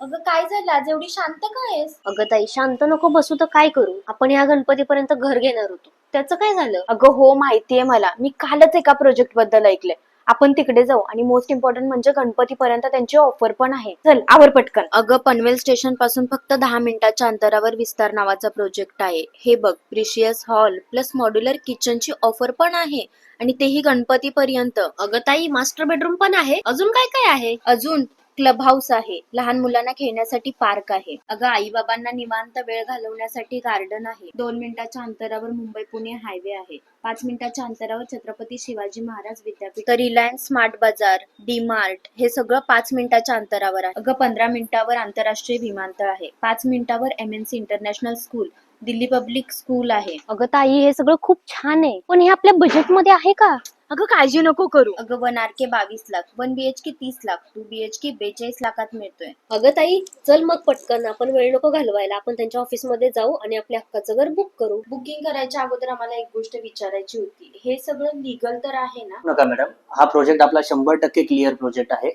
अगं काय झालं आज एवढी शांत काय आहेस? अगं ताई, शांत नको बसू तर काय करू? आपण या गणपतीपर्यंत घर घेणार होतो, त्याचं काय झालं? अगं हो माहितीये मला, मी कालच एका प्रोजेक्ट बद्दल ऐकलंय. आपण तिकडे जाऊ आणि मोस्ट इम्पॉर्टंट म्हणजे गणपतीपर्यंत त्यांची ऑफर पण आहे. चल आवर पटकन. अगं पनवेल स्टेशन पासून फक्त 10 मिनिटाच्या अंतरावर विस्तार नावाचा प्रोजेक्ट आहे. हे बघ, प्रिशियस हॉल प्लस मॉड्युलर किचनची ऑफर पण आहे आणि तेही गणपतीपर्यंत. अगं ताई, मास्टर बेडरूम पण आहे? अजून काय काय आहे? अजून क्लब हाऊस आहे, लहान मुलांना खेळण्यासाठी पार्क आहे. अगं आई बाबांना निवांत वेळ घालवण्यासाठी गार्डन आहे. 2 मिनिटाच्या अंतरावर मुंबई पुणे हायवे आहे. 5 मिनिटाच्या अंतरावर छत्रपती शिवाजी महाराज विद्यापीठ, तर रिलायन्स स्मार्ट बाजार, डी मार्ट हे सगळं 5 मिनिटाच्या अंतरावर आहे. अगं 15 मिनिटावर आंतरराष्ट्रीय विमानतळ आहे. 5 मिनिटावर MNC international school, Delhi public school आहे. अगं ताई, हे सगळं खूप छान आहे, पण हे आपल्या बजेटमध्ये आहे का? अगं काळजी नको करू. अगं 1 RK 22 lakh, 1 BHK 30 lakh, 2 BHK 42 लाखात मिळतोय. अगं ताई, चल मग पटकन, आपण वेळ नको घालवायला, आपण त्यांच्या ऑफिस मध्ये जाऊ आणि आपल्या हक्काचं घर बुक करू. बुकिंग करायच्या अगोदर आम्हाला एक गोष्ट विचारायची होती. हे सगळं लीगल तर आहे ना? नका मॅडम, हा प्रोजेक्ट आपला 100% क्लिअर प्रोजेक्ट आहे.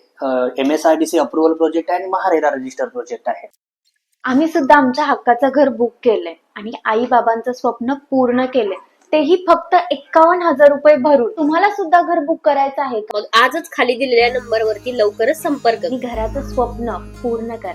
MSRDC अप्रुव्हल प्रोजेक्ट आहे आणि महारेरा रजिस्टर प्रोजेक्ट आहे. आम्ही सुद्धा आमच्या हक्काचं घर बुक केलंय आणि आई बाबांचं स्वप्न पूर्ण केलंय, तेही फक्त 51,000 रुपये भरून. तुम्हाला सुद्धा घर बुक करायचं आहे का? मग आजच खाली दिलेल्या नंबरवरती लवकरच संपर्क आणि घराचं स्वप्न पूर्ण करा.